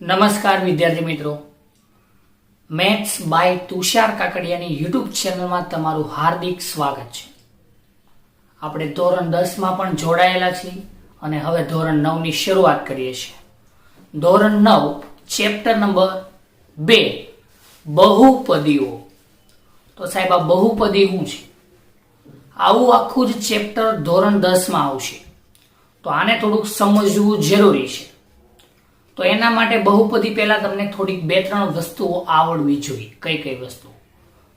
નમસ્કાર વિદ્યાર્થી મિત્રો, મેથ્સ બાય તુષાર કાકડિયાની યુટ્યુબ ચેનલમાં તમારું હાર્દિક સ્વાગત છે. આપણે ધોરણ 10 માં પણ જોડાયેલા છીએ અને હવે ધોરણ 9 ની શરૂઆત કરીએ છીએ. ધોરણ 9 ચેપ્ટર નંબર 2 બહુપદીઓ. તો સાહેબ, આ બહુપદી શું છે? આવું આખું જ ચેપ્ટર ધોરણ 10 માં આવશે, તો આને થોડુંક સમજવું જરૂરી છે. તો એના માટે બહુપદી પહેલા તમને થોડીક 2-3 વસ્તુઓ આવડવી જોઈએ. કઈ કઈ વસ્તુ?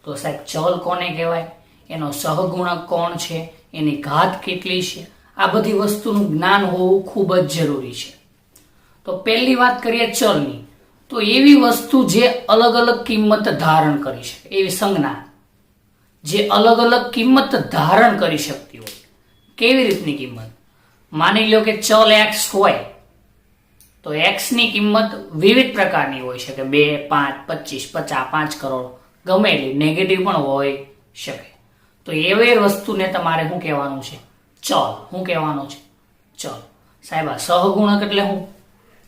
તો સાહેબ, ચલ કોને કહેવાય, એનો સહગુણક કોણ છે, એની ઘાત કેટલી છે, આ બધી વસ્તુનું જ્ઞાન હોવું ખૂબ જ જરૂરી છે. તો પહેલી વાત કરીએ ચલની, તો એવી વસ્તુ જે અલગ અલગ કિંમત ધારણ કરી શકે, એવી સંજ્ઞા જે અલગ અલગ કિંમત ધારણ કરી શકતી હોય. કેવી રીતની કિંમત? માની લો કે ચલ x હોય તો x ની કિંમત વિવિધ પ્રકારની હોઈ શકે, 2, 5, 25, 50, 5 કરોડ, ગમે એટલી, નેગેટિવ પણ હોઈ શકે. તો એવી વસ્તુને તમારે શું કહેવાનું છે? ચલ. શું કહેવાનું છે? ચલ. સાહેબ, આ સહગુણક એટલે શું?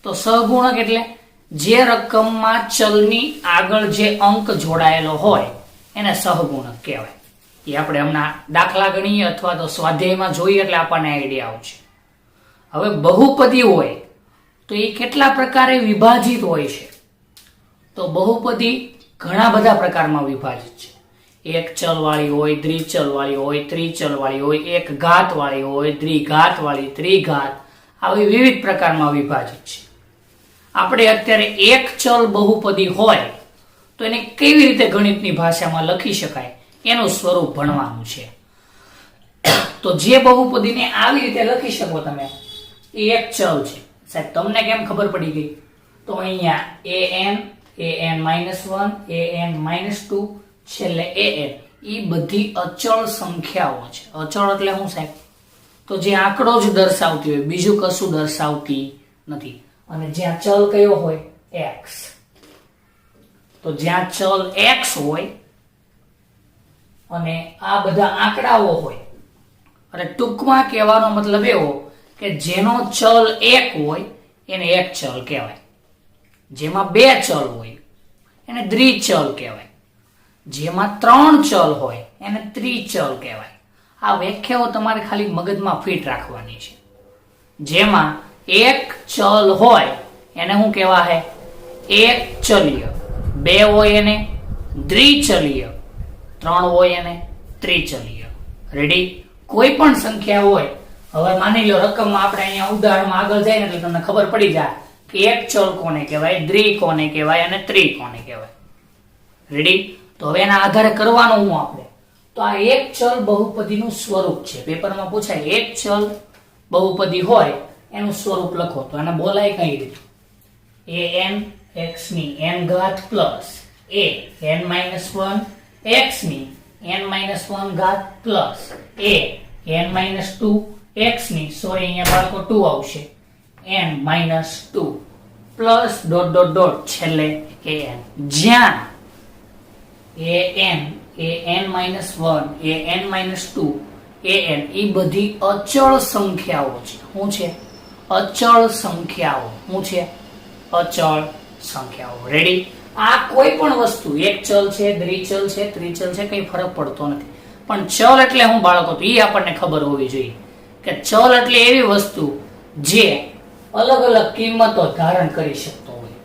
તો સહગુણક એટલે જે રકમમાં ચલની આગળ જે અંક જોડાયેલો હોય એને સહગુણક કહેવાય. એ આપણે હમણાં દાખલા ગણીએ અથવા તો સ્વાધ્યાયમાં જોઈએ એટલે આપણને આઈડિયા આવશે. હવે બહુપદી હોય તો એ કેટલા પ્રકારે વિભાજિત હોય છે? તો બહુપદી ઘણા બધા પ્રકારમાં વિભાજિત છે. એક ચલ વાળી હોય, દ્વિચલ વાળી હોય, ત્રિચલ વાળી હોય, એક ઘાત વાળી હોય, દ્વિઘાત વાળી, ત્રિઘાત, આવી વિવિધ પ્રકારમાં વિભાજિત છે. આપણે અત્યારે એક ચલ બહુપદી હોય તો એને કેવી રીતે ગણિતની ભાષામાં લખી શકાય એનું સ્વરૂપ ભણવાનું છે. તો જે બહુપદીને આવી રીતે લખી શકો તમે, એ એક ચલ છે. સાહેબ, તમને કેમ ખબર પડી ગઈ? તો અહીંયા an -1 an-2 છેલ્લે an, એ બધી અચળ સંખ્યાઓ છે. અચળ એટલે શું સાહેબ? તો જે આંકડો જ દર્શાવતી હોય, બીજું કશું દર્શાવતી નથી. અને જ્યાં ચલ કયો હોય? x. તો જ્યાં ચલ x હોય અને આ બધા આંકડાઓ હોય, અને ટૂંકમાં કહેવાનો મતલબ એવો કે જેનો ચલ 1 હોય એને એક ચલ કહેવાય, જેમાં 2 ચલ હોય એને દ્વિચલ કહેવાય, જેમાં 3 ચલ હોય એને ત્રિચલ કહેવાય. આ વ્યાખ્યાઓ તમારે ખાલી મગજમાં ફિટ રાખવાની છે. જેમાં એક ચલ હોય એને શું કહેવાય? એક ચલીય. 2 હોય એને દ્વિચલીય, 3 હોય એને ત્રિચલીય. રેડી? કોઈ પણ સંખ્યા હોય, હવે માની લો રકમમાં આપણે અહીંયા ઉદાહરણમાં આગળ જાય ને એટલે તમને ખબર પડી જાય કે એક ચલ કોને કહેવાય, દ્વિ કોને કહેવાય અને ત્રિ કોને કહેવાય. રેડી? તો હવે એના આધારે કરવાનું હું આપણે, તો આ એક ચલ બહુપદીનું સ્વરૂપ છે. પેપરમાં પૂછાય એક ચલ બહુપદી હોય એનું સ્વરૂપ લખો, તો એને બોલાય કઈ રીતે? an x ની n ઘાત પ્લસ an-1 x ની n-1 ઘાત પ્લસ an-2 x ની, સોરી અહીંયા બાળકો 2 આવશે, n-2 પ્લસ ... છેલ્લે an. જ્યાં an, an-1, an-2, an એ બધી અચળ સંખ્યાઓ છે. શું છે? અચળ સંખ્યાઓ. શું છે? અચળ સંખ્યાઓ. રેડી? આ કોઈ પણ વસ્તુ, એક ચલ છે, દ્વિચલ છે, ત્રિચલ છે, કઈ ફરક પડતો નથી. પણ ચલ એટલે હું બાળકો, તો એ આપણને ખબર હોવી જોઈએ કે ચલ એટલે એવી વસ્તુ જે અલગ અલગ કિંમતો ધારણ કરી શકતો હોય.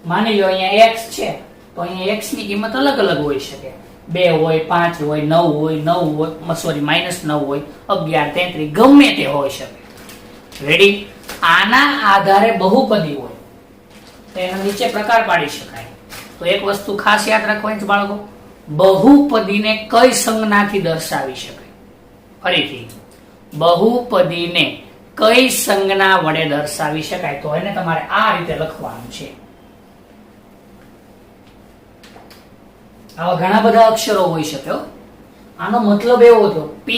માની લો અહીંયા x છે તો અહીંયા x ની કિંમત અલગ અલગ હોઈ શકે, 2 હોય, 5 હોય, 9 હોય, 9 હોય, સોરી -9 હોય, 11, 33, ગમે તે હોઈ શકે. રેડી? આના આધારે બહુપદી હોય તો એના નીચે પ્રકાર પાડી શકાય. તો એક વસ્તુ ખાસ યાદ રાખવાની છે બાળકો, બહુપદીને કઈ સંજ્ઞાથી દર્શાવી શકાય? ફરીથી, બહુપદીને કઈ સંજ્ઞા વડે દર્શાવી શકાય? તો એને તમારે આ રીતે લખવાનું છે. આવા ઘણા બધા અક્ષરો હોઈ શકે. આનો મતલબ એવો થયો, p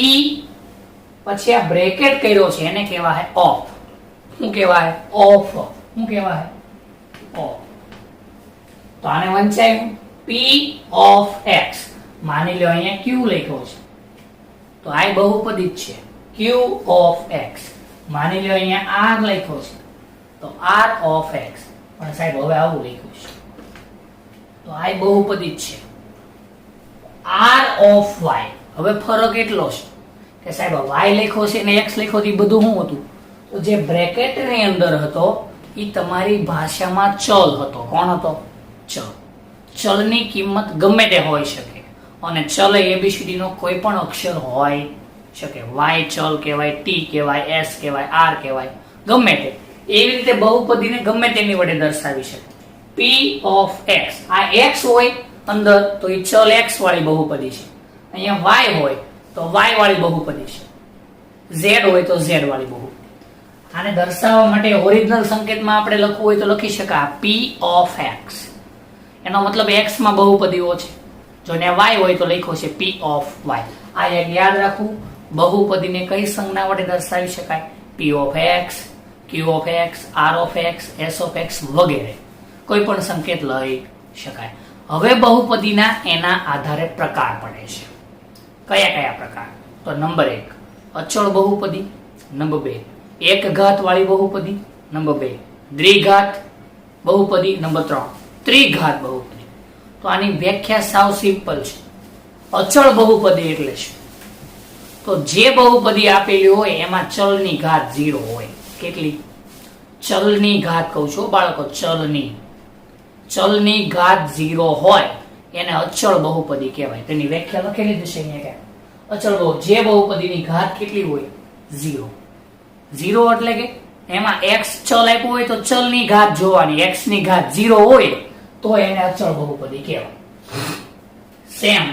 પછી આ બ્રેકેટ કર્યો છે એને કહેવાય ઓફ. શું કહેવાય? ઓફ. શું કહેવાય? ઓફ. તો આને વંચાયું p of x. માની લો અહીંયા q લખ્યો છે તો આ બહુપદી જ છે, q of x. માની લો અહીંયા r લખ્યો છે તો r of x. પણ સાહેબ હવે આવું લખ્યું છે તો આ બહુપદી જ છે r of y. હવે ફરક એટલો છે કે સાહેબ y લખ્યો છે અને x લખ્યો એ બધું શું હતું તો જે બ્રેકેટ ની અંદર હતો એ તમારી ભાષામાં ચલ હતો. કોણ હતો? ચલ. ચલની કિંમત ગમે તે હોઈ શકે અને ચલ એબીસીડી નો કોઈ પણ અક્ષર હોય શકે. y ચલ કહેવાય, t કહેવાય, s કહેવાય, r કહેવાય, ગમે તે. એવી રીતે બહુપદીને ગમે તેની વડે દર્શાવી શકે. p of x, આ x હોય અંદર તો એ ચલ x વાળી બહુપદી છે. અહીંયા y હોય તો y વાળી બહુપદી છે. z હોય તો z વાળી બહુપદી. આને દર્શાવવા માટે ઓરિજિનલ સંકેતમાં આપણે લખવું હોય તો લખી શકાય p of x. એનો મતલબ x માં બહુપદીઓ છે. જો ને y હોય તો લખ્યો છે p of y. આ એક યાદ રાખવું. બહુપદીને કઈ સંજ્ઞા વડે દર્શાવી શકાય? p of x, q of x, r of x, s of x વગેરે કોઈ પણ સંકેત લઈ શકાય. હવે બહુપદીના એના આધારે પ્રકાર પડે છે. કયા કયા પ્રકાર? તો નંબર 1 અચળ બહુપદી, નંબર 2 એક ઘાત વાળી બહુપદી, નંબર 2 દ્વિઘાત બહુપદી, નંબર 3 ત્રિઘાત બહુપદી. તો આની વ્યાખ્યા સાવ સિમ્પલ છે. અચળ બહુપદી એટલે શું? તો જે બહુપદી આપેલી હોય એમાં ચલની ઘાત 0 હોય. કેટલી? ચલની ઘાત કહું છું બાળકો, ચલની ઘાત 0 હોય એને અચળ બહુપદી કહેવાય. તેની વ્યાખ્યા લખેલી જ છે અહીંયા. અચળ બહુ જે બહુપદીની ઘાત કેટલી હોય? 0. 0 એટલે કે એમાં x ચલ આપ્યું હોય તો ચલની ઘાત જોવાની. x ની ઘાત 0 હોય તો એને અચળ બહુપદી કહેવાય. સેમ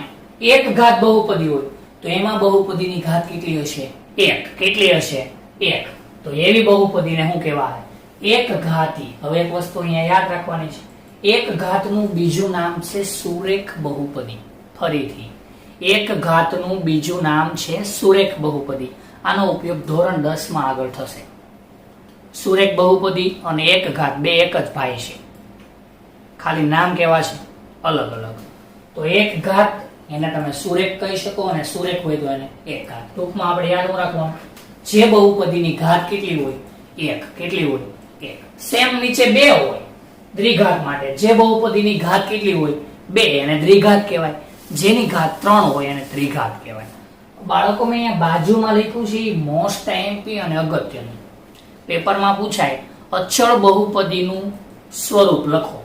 એક ઘાત બહુપદી હોય તો એમાં બહુપદીની ઘાત કેટલી હશે? 1. કેટલી હશે? 1. તો એવી બહુપદીને શું કહેવાય? એક ઘાતી. હવે એક વસ્તુ અહીંયા યાદ રાખવાની છે. એક ઘાતનું બીજું નામ છે સુરેખ બહુપદી. ફરીથી એક ઘાતનું બીજું નામ છે સુરેખ બહુપદી. આનો ઉપયોગ ધોરણ 10 માં આગળ થશે. સુરેખ બહુપદી અને એક ઘાત બે એક જ ભાઈ છે, ખાલી નામ કેવા છે અલગ અલગ. તો એક ઘાત એને તમે સુરેખ કહી શકો અને સુરેખ હોય તો એને એક ઘાત. ટૂંકમાં આપણે યાદ રાખવાનું જે બહુપદીની ઘાત કેટલી હોય? 1. કેટલી હોય? 1. સેમ નીચે 2 હોય દ્વિઘાત માટે. જે બહુપદીની ઘાત કેટલી હોય? 2 એને દ્વિઘાત કહેવાય. જેની ઘાત 3 હોય એને ત્રિઘાત કહેવાય. બાળકો મેં અહીંયા બાજુમાં લખ્યું છે મોસ્ટ આઈએમપી અને અગત્યનું. પેપરમાં પૂછાય અચળ બહુપદીનું સ્વરૂપ લખો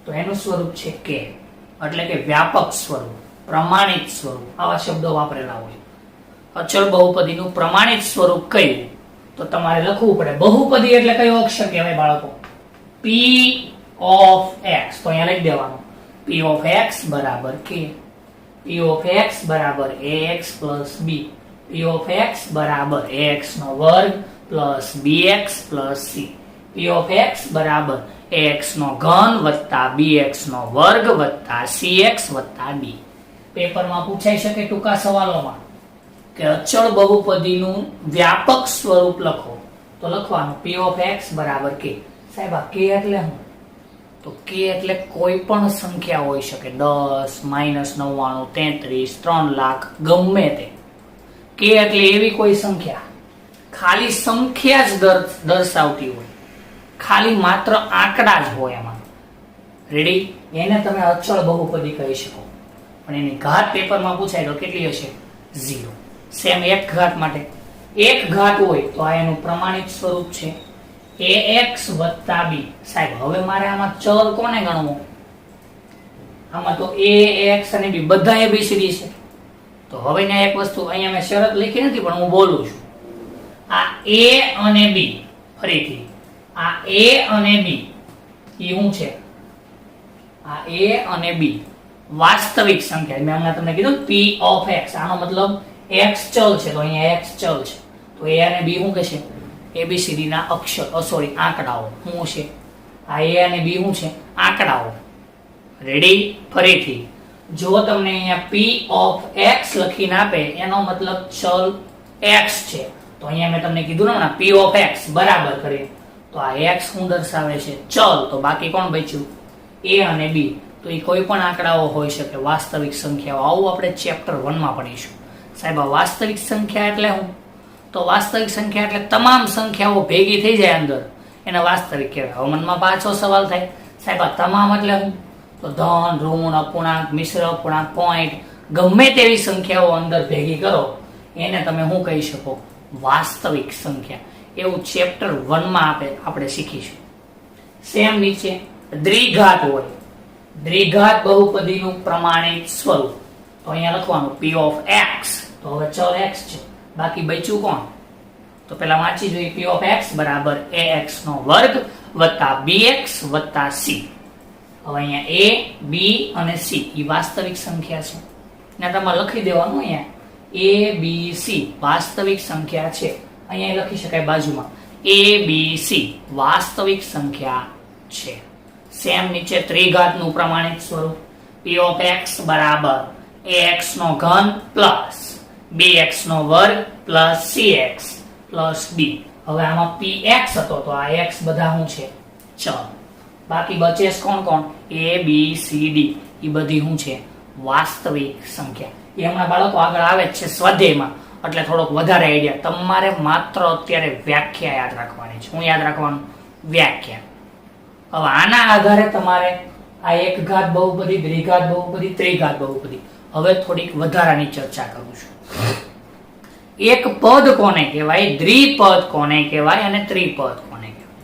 તો એનું સ્વરૂપ છે કે, એટલે કે વ્યાપક સ્વરૂપ, પ્રમાણિત સ્વરૂપ. આવા શબ્દો વાપરેલા હોય. અચળ બહુપદીનું પ્રમાણિત સ્વરૂપ કયું? તો તમારે લખવું પડે બહુપદી એટલે કયો અક્ષર કહેવાય બાળકો? p of x. તો અહીંયા લખી દેવાનું p of x બરાબર k. p of x બરાબર ax plus b. p of x બરાબર ax નો વર્ગ plus bx plus c. p of x બરાબર ax નો ઘન વત્તા bx નો વર્ગ વત્તા cx વત્તા d. પેપરમાં પૂછાઈ શકે ટૂંકા સવાલોમાં કે અચળ બહુપદીનું વ્યાપક સ્વરૂપ લખો તો લખવાનું p of x બરાબર k. સાહેબ આ k એટલે શું? તો k એટલે કોઈ પણ સંખ્યા હોઈ શકે. 10, -99, 33, 3 લાખ, ગમે તે. k એટલે એવી કોઈ સંખ્યા, ખાલી સંખ્યા જ દર્શાવતી હોય, ખાલી માત્ર આંકડા જ હોય એમાં. રેડી? એને તમે અચળ બહુપદી કહી શકો. પણ એની ઘાત પેપરમાં પૂછાય તો કેટલી હશે? 0. સેમ એક ઘાત માટે એક ઘાત હોય તો આ એનું પ્રમાણિત સ્વરૂપ છે ax વત્તા b. સાહેબ હવે મારે આમાં ચલ કોને ગણવો? આમાં તો ax અને b બધા abcd છે. તો હવે ને એક વસ્તુ અહીંયા મેં શરત લખી નથી પણ હું બોલું છું. આ a અને b, ફરીથી આ a અને b એ શું છે? આ a અને b વાસ્તવિક સંખ્યા. મેં હમણાં તમને કીધું p of x. આનો મતલબ x ચલ છે તો અહીંયા x ચલ છે તો a અને b શું કહેશે? ABCD ના અક્ષર સોરી આંકડાઓ. શું છે આ a અને b? શું છે? આંકડાઓ. રેડી? ફરીથી જો તમને અહીંયા p of x લખીને આપે એનો મતલબ ચલ x છે તો અહીંયા મેં તમને કીધું ને p of x બરાબર કરીએ તો આ x શું દર્શાવે છે? ચલ. તો બાકી કોણ બચ્યું? a અને b. તો એ કોઈ પણ આંકડાઓ હોઈ શકે, વાસ્તવિક સંખ્યાઓ. આવું આપણે ચેપ્ટર 1 માં ભણીશું. સાહેબ આ વાસ્તવિક સંખ્યા એટલે શું? તો વાસ્તવિક સંખ્યા એટલે તમામ સંખ્યાઓ ભેગી થઈ જાય અંદર એને વાસ્તવિક કહેવાય. હવે મનમાં પાછો સવાલ થાય, સાહેબ આ તમામ એટલે શું? તો ધન, ઋણ, અપૂર્ણાંક, મિશ્ર અપૂર્ણાંક, પોઈન્ટ, ગમે તેવી સંખ્યાઓ અંદર ભેગી કરો એને તમે શું કહી શકો? વાસ્તવિક સંખ્યા. એવું ચેપ્ટર 1 માં આપણે શીખીશું. સેમ નીચે દ્વિઘાત હોય, દ્વિઘાત બહુપદીનું પ્રમાણિત સ્વરૂપ. તો અહીંયા લખવાનું p of x. તો હવે ચલ x છે, બાકી બચ્યું કોણ? તો પેલા વાંચી જોઈએ. p of x બરાબર ax નો વર્ગ વત્તા bx વત્તા c. હવે અહીંયા a, b અને c એ વાસ્તવિક સંખ્યા છે ને તમારે લખી દેવાનું. અહીંયા a b c વાસ્તવિક સંખ્યા છે. અહીંયા લખી શકાય બાજુમાં a b c વાસ્તવિક સંખ્યા છે. સેમ નીચે ત્રિઘાતનું પ્રમાણિત સ્વરૂપ p of x બરાબર ax નો ઘન પ્લસ bx નો વર્ગ પ્લસ cx પ્લસ d. હવે આમાં px હતો તો આ x બધા શું છે? ચલ. બાકી બચે કોણ કોણ? a b c d એ બધી શું છે? વાસ્તવિક સંખ્યા. એ હમણાં બાળકો આગળ આવે જ છે સ્વાધ્યાયમાં, એટલે થોડોક વધારે આઈડિયા. તમારે માત્ર અત્યારે વ્યાખ્યા યાદ રાખવાની છે. હું યાદ રાખવાનું? વ્યાખ્યા. હવે આના આધારે તમારે આ એક ઘાત બહુપદી, દ્વિઘાત બહુપદી, ત્રિઘાત બહુપદી, હવે થોડીક વધારાની ચર્ચા કરું છું. એક પદ કોને કહેવાય, દ્વિપદ કોને કહેવાય અને ત્રિપદ કોને કહેવાય?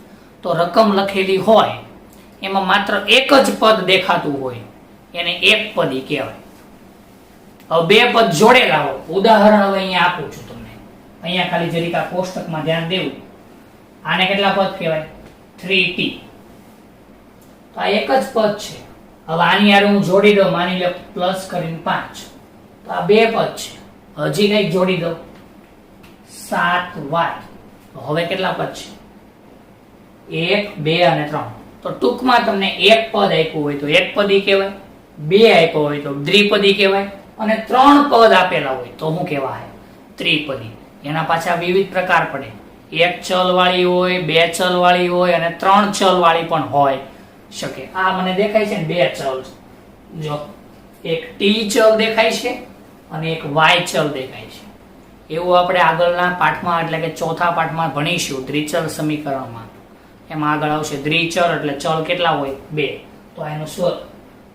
તો રકમ લખેલી હોય એમાં માત્ર એક જ પદ દેખાતું હોય એને એક પદી કહેવાય. હવે બે પદ જોડેલા હોય, ઉદાહરણ હવે અહીંયા આપું છું તમને. અહીંયા ખાલી જરીક આ કોષ્ટકમાં ધ્યાન દેવું. આને કેટલા પદ કહેવાય? 3t. તો આ એક જ પદ છે. હવે આની યાર હું જોડી દઉં, માની લો પ્લસ કરીને 5. તો આ બે પદ છે. હજી કઈક જોડી દઉં 7y. તો હવે કેટલા પદ છે? 1 2 અને 3. તો ટૂંકમાં તમને એક પદ આપ્યું હોય તો એક પદી કહેવાય, બે આપ્યો હોય તો દ્વિપદી કહેવાય, અને 3 પદ આપેલા હોય તો શું કહેવાય? ત્રિપદી. એના પાછા વિવિધ પ્રકાર પડે. એક ચલ વાળી હોય, બે ચલ વાળી હોય અને 3 ચલ વાળી પણ હોય શકે. આ મને દેખાય છે ને બે ચલ. જો એક t ચલ દેખાય છે અને એક y ચલ દેખાય છે. એવું આપણે આગળના પાઠમાં એટલે કે ચોથા પાઠમાં ભણીશું દ્વિચલ સમીકરણમાં. એમાં આગળ આવશે દ્વિચલ એટલે ચલ કેટલા હોય? 2. તો એનું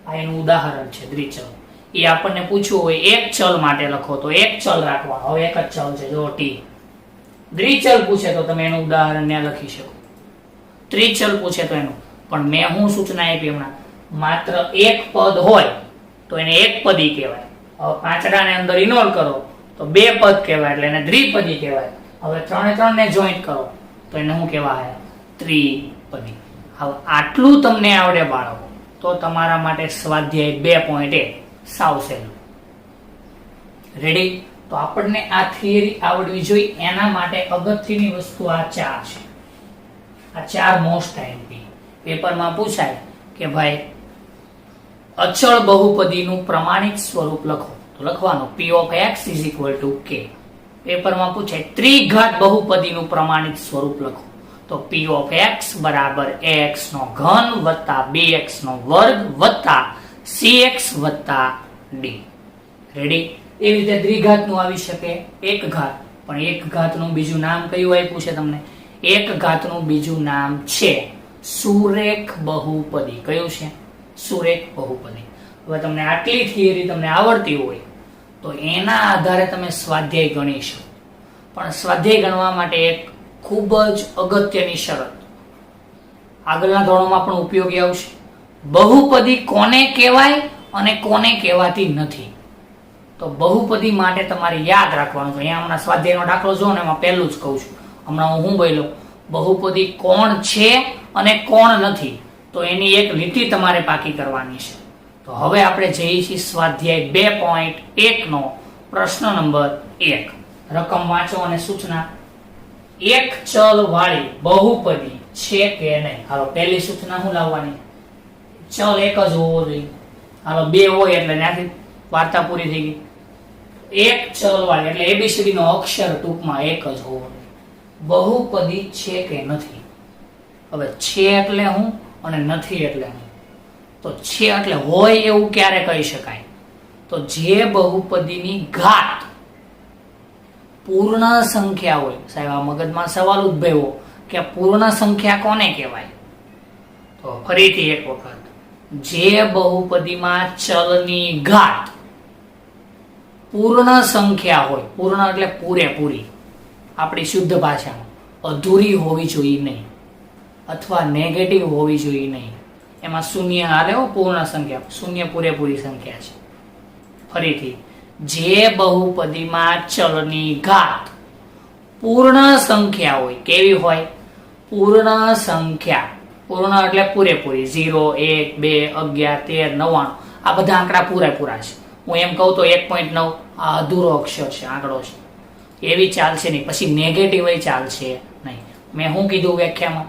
આ એનું ઉદાહરણ છે દ્વિચલ. એ આપણને પૂછવું હોય એક ચલ માટે લખો તો એક ચલ રાખવાનો. હવે એક જ ચલ છે જો t. દ્વિચલ પૂછે તો તમે એનું ઉદાહરણ ત્યાં લખી શકો. ત્રિચલ પૂછે તો એનું. પણ મેં હું સૂચના આપી હમણાં, માત્ર એક પદ હોય તો એને એક પદી કહેવાય. હવે પાંચડાને અંદર ઇન્વોલ્વ કરો તો બે પદ કહેવાય એટલે એને દ્વિપદી કહેવાય. હવે 3 ને જોઈન્ટ કરો તો એને શું કહેવાય? ત્રિપદી. હવે આટલું તમને આવડે બાળકો તો તમારા માટે સ્વાધ્યાય 2.1 સાવ સહેલું. રેડી? તો આપણને આ થિયરી આવડવી જોઈએ. એના માટે અગત્યની વસ્તુ આ 4 છે. આ 4 મોસ્ટ આઈએમપી પેપરમાં પૂછાય કે ભાઈ અચળ બહુપદીનું પ્રમાણિત સ્વરૂપ લખો. તો લખવાનું p of x is equal to k. પેપરમાં પૂછાય ત્રિઘાત બહુપદીનું પ્રમાણિત સ્વરૂપ લખો. તો p of x બરાબર ax નો ઘન વત્તા bx નો વર્ગ વત્તા cx વત્તા d. રેડી? એવી રીતે દ્વિઘાતનું આવી શકે એક ઘાત. પણ એક ઘાતનું બીજું નામ કયું આપ્યું છે તમને? એક ઘાતનું બીજું નામ છે સુરેખ બહુપદી. કયું છે? સુરેખ બહુપદી. હવે તમને આટલી થિયરી તમને આવડતી હોય તો એના આધારે તમે સ્વાધ્યાય ગણી શકો. પણ સ્વાધ્યાય ગણવા માટે એક ખૂબ જ અગત્યની શરત આગળના ધોરણોમાં પણ ઉપયોગી આવશે. બહુપદી કોને કહેવાય અને કોને કહેવાતી નથી. તો બહુપદી માટે તમારે યાદ રાખવાનું છે. અહીંયા હમણાં સ્વાધ્યાયનો દાખલો જો ને એમાં પહેલું જ કહું છું. હમણાં હું બોલ્યો બહુપદી કોણ છે અને કોણ નથી, તો એની એક લીટી તમારે પાકી કરવાની છે. તો હવે આપણે જઈએ છીએ સ્વાધ્યાય 2.1 નો પ્રશ્ન નંબર 1. રકમ વાંચો અને સૂચના. એક ચલ વાળી બહુપદી છે કે નહીં? હાલો પહેલી સૂચના શું લાવવાની? ચલ એક જ હોવો જોઈએ. હાલો 2 હોય એટલે ત્યાંથી વાર્તા પૂરી થઈ ગઈ. એક ચલ વાળી એટલે એબીસીડી નો અક્ષર ટૂંકમાં એક જ હોવો જોઈએ. બહુપદી છે કે નથી? હવે છે એટલે હું અને નથી એટલે હું. તો છે એટલે હોય એવું ક્યારે કહી શકાય? તો જે બહુપદીની ઘાત પૂર્ણ સંખ્યા હોય. સાહેબ આ મગજમાં સવાલ ઉદ્ભવ્યો કે પૂર્ણ સંખ્યા કોને કહેવાય? તો ફરીથી એક વખત, જે બહુપદીમાં ચલની ઘાત પૂર્ણ સંખ્યા હોય, પૂર્ણ એટલે પૂરેપૂરી, આપણી શુદ્ધ ભાષામાં અધૂરી હોવી જોઈએ નહીં અથવા નેગેટિવ હોવી જોઈએ નહીં. એમાં શૂન્ય હાલે હો, પૂર્ણ સંખ્યા, શૂન્ય પૂરેપૂરી સંખ્યા છે. ફરીથી, જે બહુપદીમાં ચલની ઘાત પૂર્ણ સંખ્યા હોય, કેવી હોય? પૂર્ણ સંખ્યા. પૂર્ણ એટલે પૂરેપૂરી, 0, 1, 2, 11, 13, 99, આ બધા આંકડા પૂરેપૂરા છે. હું એમ કહું તો 1.9 આ અધૂરો અક્ષર છે, આંકડો છે, એવી ચાલશે નહીં. પછી નેગેટિવ ચાલશે નહીં. મેં શું કીધું વ્યાખ્યામાં?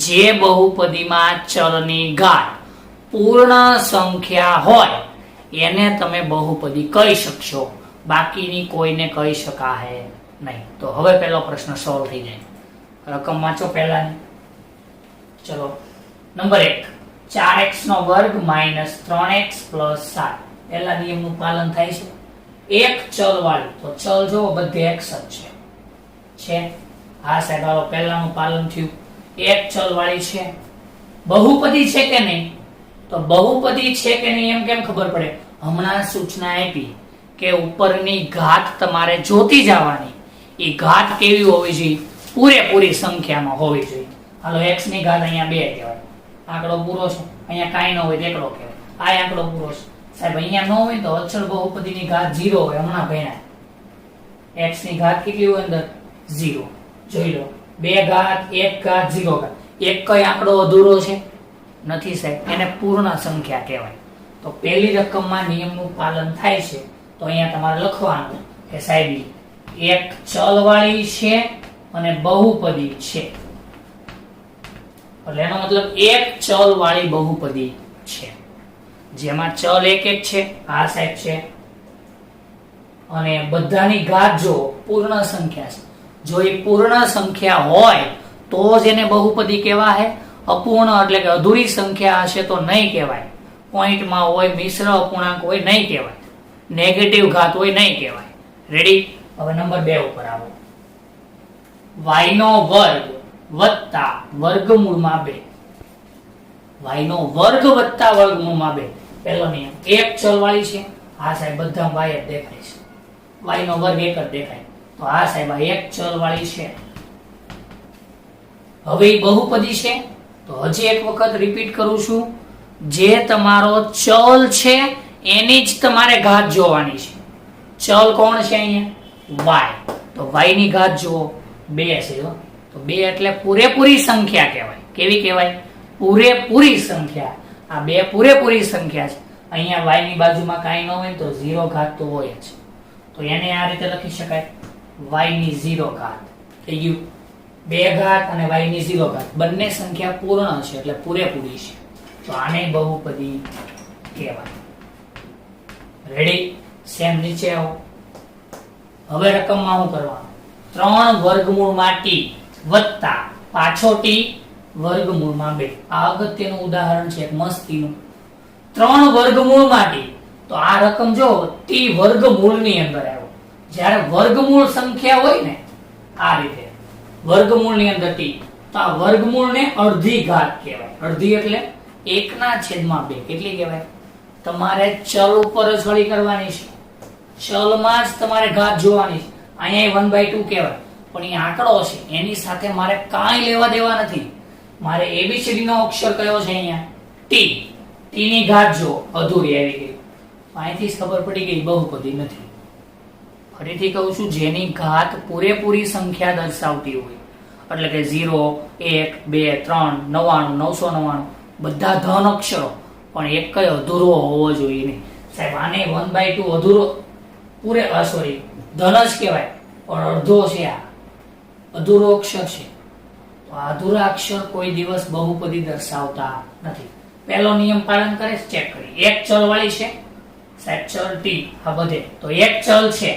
જે બહુપદીમાં ચલની ઘાત પૂર્ણ સંખ્યા હોય એને તમે બહુપદી કહી શકશો, બાકીની કોઈને કહી શકાય નહીં. તો હવે પહેલો પ્રશ્ન સોલ્વ થઈ જાય. રકમ વાંચો પહેલાની. ચલો, નંબર 1, 4x નો વર્ગ માઇનસ 3x પ્લસ 7. પહેલા નિયમનું પાલન થાય છે. એક ચલ વાળી, તો ચલ જો બધે x જ છે. હા સાહેબ, હાલો પહેલાનું પાલન થયું. એક ચલ વાળી છે. બહુપદી છે કે નહીં? તો બહુપદી છે કે નહીં એમ કેમ ખબર પડે? હમણાં સૂચના આપી કે ઉપરની ઘાત તમારે જોતી જવાની. એ ઘાત કેવી હોવી જોઈએ? પૂરેપૂરી સંખ્યામાં હોવી જોઈએ. હાલો, x ની ઘાત અહીંયા 2 કહેવાય, આંકડો પૂરો છે. અહીંયા કાંઈ ન હોય તો એકડો કહેવાય, આ આંકડો પૂરો છે. સાહેબ અહીંયા ન હોય તો અચળ બહુપદીની ઘાત 0 હોય. હમણાં ભણ્યા, x ની ઘાત કેટલી હોય અંદર? 0. જોઈ લો, 2 ઘાત 1 ઘાત 0 ઘાત. એક કઈ આંકડો અધૂરો છે? નથી સાહેબ, એને પૂર્ણ સંખ્યા કહેવાય. તો પહેલી રકમમાં નિયમનું પાલન થાય છે. તો અહીંયા તમારે લખવાનું કે સાહેબ એક ચલ વાળી છે અને બહુપદી છે. એટલે એનો મતલબ એક ચલ વાળી બહુપદી છે, જેમાં ચલ એક છે. આ સાહેબ છે, અને બધાની ઘાત જો પૂર્ણ સંખ્યા છે. જો એ પૂર્ણ સંખ્યા હોય તો જ એને બહુપદી કહેવાય. અપૂર્ણ એટલે કે અધૂરી સંખ્યા હશે તો નહીં કહેવાય. પોઈન્ટમાં હોય, મિશ્ર અપૂર્ણાંક હોય, નહીં કહેવાય. નેગેટિવ ઘાત હોય, નહીં કહેવાય. રેડી? હવે નંબર 2 ઉપર આવો. y નો વર્ગ વત્તા વર્ગમૂળમાં 2. y નો વર્ગ વત્તા વર્ગમૂળમાં 2. પહેલો નિયમ, એક ચલ વાળી છે. આ સાહેબ બધા y જ દેખાય છે, y નો વર્ગ એક જ દેખાય. તો આ સાહેબ આ એક ચલ વાળી છે. હવે એ બહુપદી છે. તો હજી એક વખત રિપીટ કરું છું, જે તમારો ચલ છે એની જ તમારે ઘાત જોવાની છે. ચલ કોણ છે અહીંયા? y. તો y ની ઘાત જુઓ 2 છે. તો 2 એટલે પૂરેપૂરી સંખ્યા કહેવાય. કેવી કહેવાય? પૂરેપૂરી સંખ્યા. આ 2 પૂરેપૂરી સંખ્યા છે. અહીંયા y ની બાજુમાં કાંઈ ન હોય તો 0 ઘાત તો હોય જ. તો એને આ રીતે લખી શકાય, y ની 0 ઘાત. થઈ ગયું? 2 ઘાત અને y ની 0 ઘાત બંને સંખ્યા પૂર્ણ છે એટલે પૂરેપૂરી છે. તો આને બહુપદી કહેવાય. રેડી? સેમ નીચે આવો. હવે રકમમાં શું કરવાનું? 3 વર્ગમૂળમાં t વત્તા પાછો t વર્ગમૂળમાં 2. આ અગત્યનું ઉદાહરણ છે, એક મસ્તીનું. 3 વર્ગમૂળમાં t. તો આ રકમ જો t વર્ગમૂળની અંદર આવ્યો. જ્યારે વર્ગમૂળ સંખ્યા હોય ને આ રીતે વર્ગમૂળની અંદર t, તો આ વર્ગમૂળને અડધી ઘાત કહેવાય. અડધી એટલે 1/2. કેટલી કહેવાય? તમારે ચલ ઉપર જ વળી કરવાની છે. ચલમાં જ તમારે ઘાત જોવાની છે. અહીંયા 1/2 કહેવાય, પણ એ આંકડો છે, એની સાથે મારે કાંઈ લેવા દેવા નથી. મારે એબીસીડી નો અક્ષર કયો છે અહીંયા? t. t ની ઘાત જો અધૂરી આવી ગઈ. અહીંથી જ ખબર પડી ગઈ બહુપદી નથી. ફરીથી કહું છું, જેની ઘાત પૂરેપૂરી સંખ્યા દર્શાવતી હોય, એટલે કે 0, 1, 2, 3, 99, 999 બધા ધન અક્ષરો, પણ એક કઈ અધૂરો હોવો જોઈએ નહીં. સાહેબ આને 1/2 અધૂરો સોરી ધન જ કહેવાય, પણ અડધો છે. આ અધૂરો અક્ષર છે. તો આ અધૂરા અક્ષર કોઈ દિવસ બહુપદી દર્શાવતા નથી. પહેલો નિયમ પાલન કરે છે, ચેક કરી. એક ચલ વાળી છે સાહેબ, ચલ t. આ બધે તો એક ચલ છે.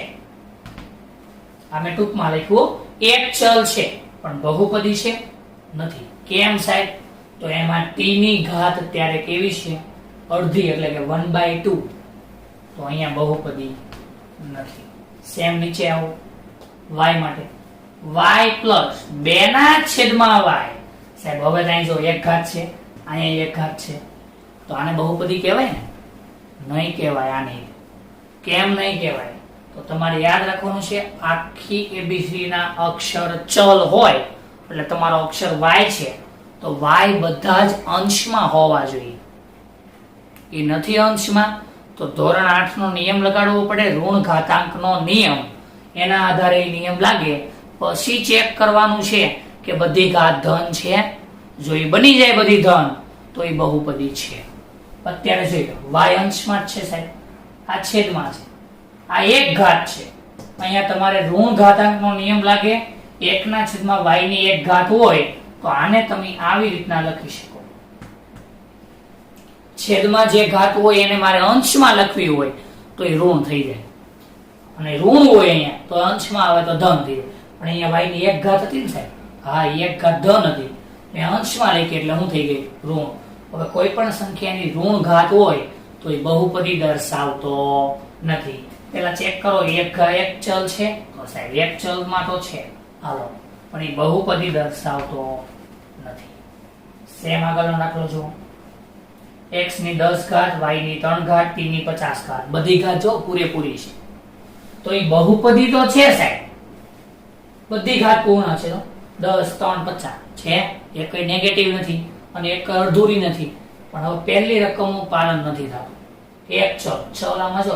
આ મેં ટૂંકમાં લખ્યું, એક ચલ છે પણ બહુપદી છે નથી. કેમ સાહેબ? તો એમાં t ની ઘાત અત્યારે કેવી છે? અડધી, એટલે કે 1/2. તો અહીંયા બહુપદી નથી. સેમ નીચે આવો. y માટે y પ્લસ 2 ના છેદમાં y. સાહેબ હવે ત્યાં જો એક ઘાત છે, અહીંયા એક ઘાત છે, તો આને બહુપદી કહેવાય ને? નહીં કહેવાય. આને કેમ નહીં કહેવાય? તો તમારે યાદ રાખવાનું છે, આખી એબીસી ના અક્ષર ચલ હોય એટલે તમારો અક્ષર y છે તો y બધા જ અંશમાં હોવા જોઈએ. એ નથી અંશમાં તો ધોરણ 8 નો નિયમ લગાડવો પડે, ઋણ ઘાતાંકનો નિયમ. એના આધારે એ નિયમ લાગે પછી ચેક કરવાનું છે કે બધી ઘાત ધન છે. જો એ બની જાય બધી ધન તો એ બહુપદી છે. અત્યારે જોઈ લો y અંશમાં જ છે સાહેબ, આ છેદમાં છે, આ એક ઘાત છે. અહીંયા તમારે ઋણ ઘાતાંકનો નિયમ લાગે, 1 ના છેદમાં y ની એક ઘાત હોય તો આને તમે આવી રીતના લખી શકો. છેદમાં જે ઘાત હોય એને મારે અંશમાં લખવી હોય તો એ ઋણ થઈ જાય, અને ઋણ હોય અહીંયા તો અંશમાં આવે તો ધન થઈ જાય. પણ અહીંયા y ની એક ઘાત હતી ને સાહેબ, હા એક ઘાત ધન હતી, મેં અંશમાં લખી એટલે હું થઈ ગઈ ઋણ. હવે કોઈ પણ સંખ્યાની ઋણ ઘાત હોય તો એ બહુપદી દર્શાવતો નથી. પેલા ચેક કરો, એક ચલ છે તો સાહેબ એક ચલમાં તો છે, હાલો, પણ એ બહુપદી દર્શાવતો નથી. સેમ આગળનો દાખલો જો, x ની 10 ઘાત, y ની 3 ઘાત, t ની 50 ઘાત, બધી ઘાત જો પૂરેપૂરી છે તો એ બહુપદી તો છે સાહેબ, બધી ઘાત પૂર્ણ છે. 10 3 50 છે, એક કઈ નેગેટિવ નથી અને એક અડધૂરી નથી. પણ હવે પહેલી રકમનું પાલન નથી થતું. એક ચલ આમાં જો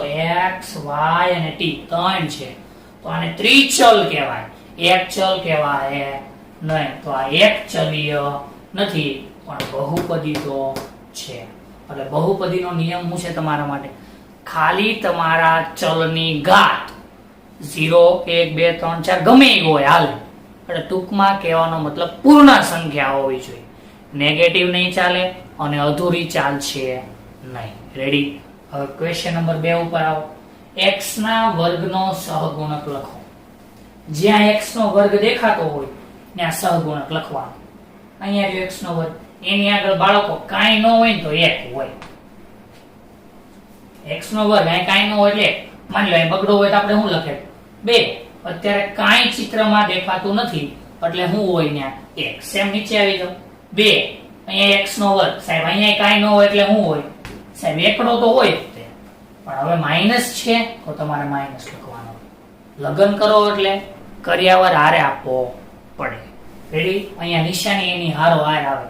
x y અને t ત્રણ છે તો આને ત્રિચલ કહેવાય, એક ચલ કહેવાય નહીં. તો આ એક ચલીય નથી પણ બહુપદી તો છે. એટલે બહુપદીનો નિયમ શું છે તમારા માટે? ખાલી તમારા ચલની ઘાત 0 1 2 3 4 ગમે એ હોય હાલે. એટલે ટૂંકમાં કહેવાનો મતલબ પૂર્ણ સંખ્યા હોવી જોઈએ, નેગેટિવ નહીં ચાલે અને અધૂરી ચાલશે નહીં. રેડી? હવે ક્વેશ્ચન નંબર 2 ઉપર આવો. x ના વર્ગનો સહગુણક લખો. જ્યાં x નો વર્ગ દેખાતો હોય ત્યાં સહગુણક લખવાનો. અહીંયા જો x નો વર્ગ, એની આગળ બાળકો કાંઈ ન હોય ને તો 1 હોય. x નો વર્ગ અહીં કાંઈ ન હોય એટલે માની લો અહીં બગડો હોય તો આપણે શું લખે? 2. અત્યારે કાંઈ ચિત્રમાં દેખાતું નથી એટલે શું હોય ત્યાં? 1. સેમ નીચે આવી જાવ, 2 અહીંયા x નો વર્ગ, સાહેબ અહીંયા કાંઈ ન હોય એટલે શું હોય? સાહેબ એકડો તો હોય જ તે, પણ હવે માઈનસ છે તો તમારે માઈનસ લખવાનો. લગન કરો એટલે કર્યાવર હારે આપવો પડે. રેડી? અહીંયા નિશાની એની હારો હાર આવે,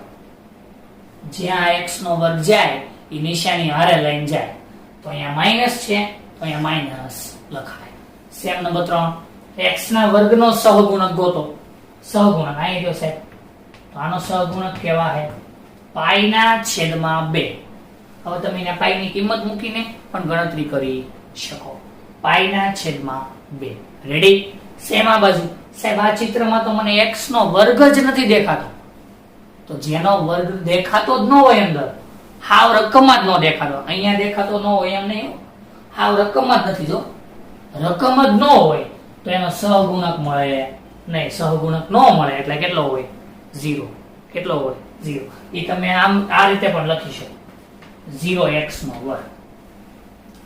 જ્યાં x નો વર્ગ જાય એ નિશાની હારે લઈને જાય. તો અહીંયા માઈનસ છે તો અહીંયા માઈનસ લખાય. સેમ નંબર 3, x ના વર્ગનો સહગુણક ગોતો. સહગુણક અહીં જો સાહેબ, તો આનો સહગુણક કેવા છે? પાઈ ના છેદમાં 2. હવે તમે એને પાઈ ની કિંમત મૂકીને પણ ગણતરી કરી શકો. પાઈ ના છેદમાં 2. રેડી? સેમ આ બાજુ સાહેબ, આ ચિત્રમાં તો મને x નો વર્ગ જ નથી દેખાતો. તો જેનો વર્ગ દેખાતો જ ન હોય અંદર, હાવ રકમમાં જ ન દેખાતો, અહીંયા દેખાતો ન હોય એમ નહીં, હાવ રકમમાં જ નથી. જો રકમ જ ન હોય તો એનો સહગુણક મળે નહીં. સહગુણક ન મળે એટલે કેટલો હોય? 0. કેટલો હોય? 0. એ તમે આમ આ રીતે પણ લખી શકો, 0x નો વર્ગ.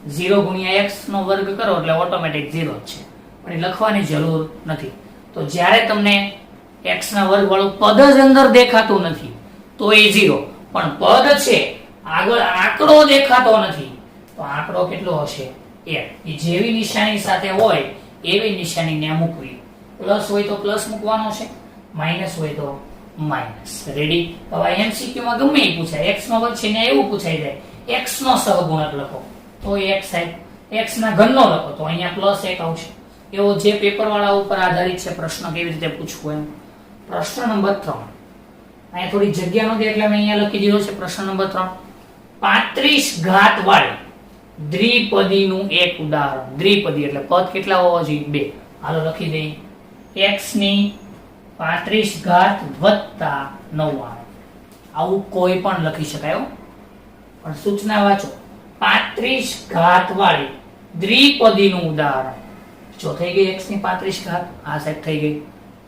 0 ગુણ્યા x નો વર્ગ કરો એટલે ઓટોમેટિક 0 જ છે, પણ એ લખવાની જરૂર નથી. તો જ્યારે તમને x ના વર્ગ વાળું પદ જ અંદર દેખાતું નથી તો એ 0, પણ પદ છે આગળ આંકડો દેખાતો નથી તો આંકડો કેટલો હશે? 1. એ જેવી નિશાની સાથે હોય એવી નિશાની ને મૂકવી. પ્લસ હોય તો પ્લસ મૂકવાનો છે, માઈનસ હોય તો માઈનસ. રેડી? હવે એમસીક્યુ માં ગમે એ પૂછાય, x નો વર્ગ છે ને એવું પૂછાઈ જાય, x નો સહગુણક લખો તો x સાહેબ, x ના ઘનનો લખો તો અહીંયા +1 આવશે. એવો જે પેપર વાળા ઉપર આધારિત છે પ્રશ્ન કેવી રીતે પૂછવું એમ. પ્રશ્ન નંબર 3, અહીંયા થોડી જગ્યા નથી એટલે મેં અહીંયા લખી દીધો છે. પ્રશ્ન નંબર 3, 35 ઘાત વાળી દ્વિપદીનું એક ઉદાહરણ. દ્વિપદી એટલે પદ કેટલા હોવા જોઈએ? 2. હાલો લખી દઈએ, x ની 35 ઘાત વત્તા 99. આવું કોઈ પણ લખી શકાય હો, પણ સૂચના વાંચો. 35 ઘાત વાળી દ્વિપદીનું ઉદાહરણ. જો થઈ ગઈ x ની 35 ઘાત, આ સાઈડ થઈ ગઈ,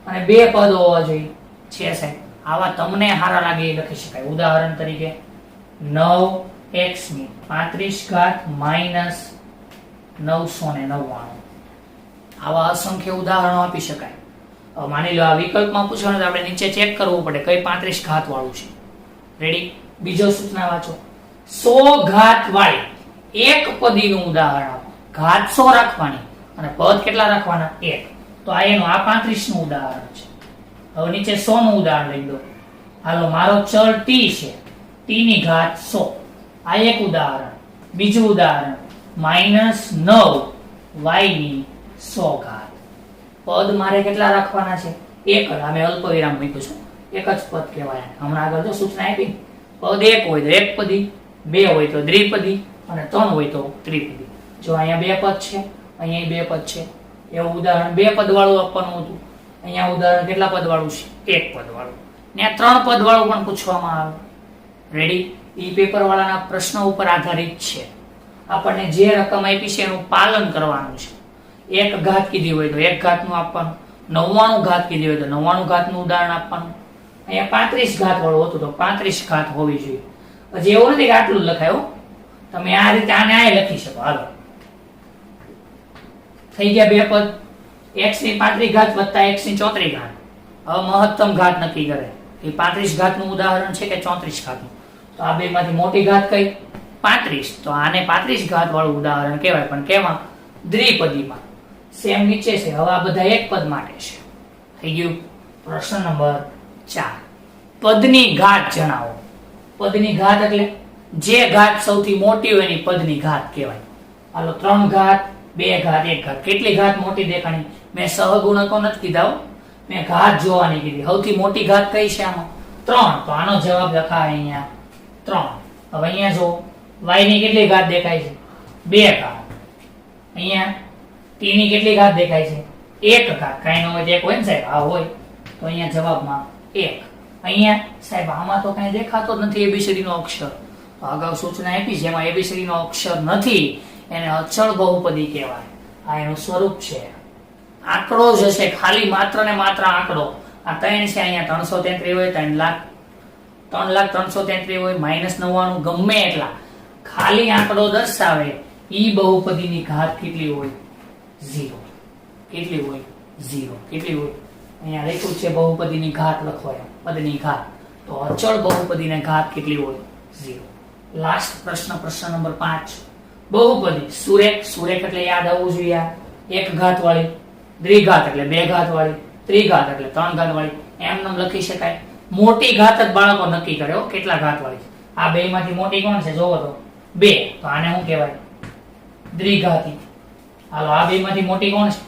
અને 2 પદ હોવા જોઈએ છે સાહેબ. આવા તમને હારા લાગે એ લખી શકાય. ઉદાહરણ તરીકે 9x ની 35 ઘાત માઈનસ 999. આવા અસંખ્ય ઉદાહરણો આપી શકાય. હવે માની લો આ વિકલ્પમાં પૂછવાનું તો આપણે નીચે ચેક કરવું પડે કઈ 35 ઘાત વાળું છે. રેડી? બીજો સૂચના વાંચો. 100 ઘાત વાળી એક પદીનું ઉદાહરણ આપો. ઘાત 100 રાખવાની અને પદ કેટલા રાખવાના? 1. તો આ એનું આ 35 નું ઉદાહરણ છે. હવે નીચે 100 નું ઉદાહરણ લઈ દો. હાલો, મારો ચલ t છે, t ની ઘાત 100. આ એક ઉદાહરણ. બીજું ઉદાહરણ -9 y ની 100 ઘાત. પદ મારે કેટલા રાખવાના છે? 1 જ. અમે અલ્પ વિરામ મૂક્યું છું. એક જ પદ કહેવાય. હમણાં આગળ જો સૂચના આપી, પદ 1 હોય તો એક પદી, 2 હોય તો દ્વિપદી અને 3 હોય તો ત્રિપદી. જો અહીંયા 2 પદ છે, અહીંયા 2 પદ છે. એવું ઉદાહરણ 2 પદ વાળું આપવાનું હતું. અહીંયા ઉદાહરણ કેટલા પદ વાળું છે? 1 પદ વાળું. ને 3 પદ વાળું પણ પૂછવામાં આવે. રેડી? ઈ પેપર વાળાના પ્રશ્ન ઉપર આધારિત છે. આપણને જે રકમ આપી છે એનું પાલન કરવાનું છે. 1 ઘાત કીધી હોય તો 1 ઘાતનું આપવાનું, 99 ઘાત કીધી હોય તો 99 ઘાતનું ઉદાહરણ આપવાનું. અહીંયા 35 ઘાત વાળું હતું તો 35 ઘાત હોવી જોઈએ. પછી એવું નથી કે આટલું જ લખાયું. તમે આ રીતે આને આ લખી શકો. હાલો, થઈ ગયા 2 પદ. x ની 35 ઘાત વત્તા x ની 34 ઘાત. હવે મહત્તમ ઘાત નક્કી કરે. એ 35 ઘાતનું ઉદાહરણ છે કે 34 ઘાતનું? તો આ બે માંથી મોટી ઘાત કઈ? 35. તો આને 35 ઘાત વાળું ઉદાહરણ કહેવાય. પણ કેમાં? દ્વિપદીમાં. સેમ નીચે છે. હવે આ બધા એક પદ માટે છે. થઈ ગયું? પ્રશ્ન નંબર 4. પદની ઘાત જણાવો. પદની ઘાત એટલે જે ઘાત સૌથી મોટી હોય એની પદની ઘાત કહેવાય. હાલો, 3 ઘાત, 2 ઘાત, 1 ઘાત. કેટલી ઘાત મોટી દેખાણી? મેં સહગુણકો નથી કીધા, મેં ઘાત જોવાની કીધી. સૌથી મોટી ઘાત કઈ છે આમાં? 3. તો આનો જવાબ લખાય અહીંયા 3. હવે અહીંયા જો y ની કેટલી ઘાત દેખાય છે? 2 ઘાત. અહીંયા t ની કેટલી ઘાત દેખાય છે? 1 ઘાત. કાઈ ન હોય તો 1 હોય ને સાહેબ? આ હોય તો અહીંયા જવાબમાં 1. અહીંયા સાહેબ આમાં તો કઈ દેખાતો જ નથી એબીસીડી નો અક્ષર. તો અગાઉ સૂચના આપી છે એમાં એબીસીડી નો અક્ષર નથી, એને અચળ બહુપદી કહેવાય. આ એનું સ્વરૂપ છે. આંકડો જ હશે, ખાલી માત્ર ને માત્ર આંકડો. આ 3 છે, અહીંયા 333 હોય, 3,333 હોય, -99 ગમે એટલા, ખાલી આંકડો દર્શાવે. ઈ બહુપદીની ઘાત કેટલી હોય? 0. કેટલી હોય? 0. કેટલી હોય? અહીંયા લખ્યું છે બહુપદીની ઘાત લખો એમ, પદની ઘાત. તો અચળ બહુપદીની ઘાત કેટલી હોય? 0. લાસ્ટ પ્રશ્ન, પ્રશ્ન નંબર 5. બહુપદી સુરેખ. સુરેખ એટલે યાદ આવવું જોઈએ. 1 ઘાત વાળી, દ્વિઘાત એટલે 2 ઘાત વાળી, ત્રિઘાત એટલે 3 ઘાત વાળી. એમ નામ લખી શકાય. મોટી ઘાત જ બાળકો નક્કી કરે કેટલા ઘાત વાળી. આ બે માંથી મોટી કોણ છે? જોવો તો 2. તો આને શું કહેવાય? દ્વિઘાતી. હાલો, આ બે માંથી મોટી કોણ છે?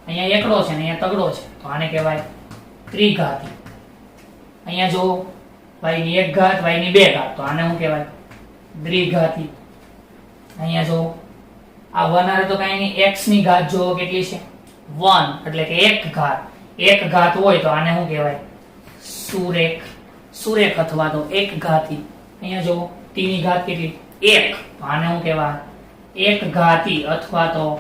અહીંયા એકડો છે ને અહીંયા તગડો છે, તો આને કહેવાય ત્રિઘાતી. અહીંયા જો y ની 1 ઘાત, y ની 2 ઘાત, તો આને શું કહેવાય? દ્વિઘાતી. અહીંયા જો આ 1 આવે તો કઈ નહીં, x ની ઘાત જો કેટલી છે? 1, એટલે કે 1 ઘાત. 1 ઘાત હોય તો આને શું કહેવાય? સુરેખ. સુરેખ અથવા તો 1 ઘાતી. અહીંયા જો t ની ઘાત કેટલી? 1, તો આને શું કહેવાય? 1 ઘાતી અથવા તો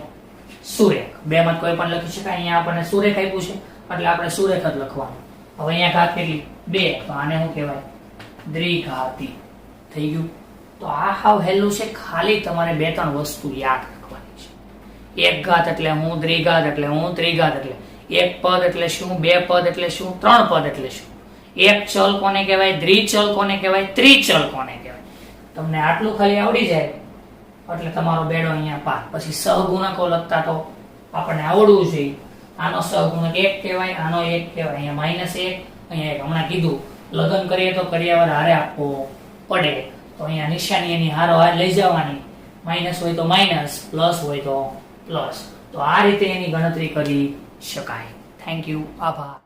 સુરેખ. બે માં કોઈ પણ લખી શકાય. અહીંયા આપણને સુરેખ આપ્યું છે એટલે આપણે સુરેખ જ લખવાનું. હવે અહીંયા ઘાત કેટલી? 2, તો આને શું કહેવાય? દ્વિઘાતી. થઈ ગયું? તો આ હાવ હેલું છે. ખાલી તમારે 2-3 વસ્તુ યાદ રાખવાની છે. 1 ઘાત એટલે હું, દ્વિઘાત એટલે હું, ત્રિઘાત એટલે 1 પદ એટલે શું, 2 પદ એટલે શું, 3 પદ એટલે શું, 1 ચલ કોને કહેવાય, દ્વિચલ કોને કહેવાય, ત્રિચલ કોને કહેવાય. તમને આટલું ખાલી આવડી જાય એટલે તમારો બેડો અહીંયા પાર. પછી સહગુણકો લખતા તો આપણને આવડવું જોઈએ. આનો સહગુણક 1 કહેવાય, આનો 1 કહેવાય, અહીંયા -1, અહીંયા 1. હમણાં કીધું લગ્ન કરીએ તો કર્યાવર હારે આપવો પડે, તો અહીંયા નિશાની એની હારો હાર લઈ જવાની. માઇનસ હોય તો માઇનસ, પ્લસ હોય તો પ્લસ. તો આ રીતે એની ગણતરી કરી શકાય. Thank you. આભાર.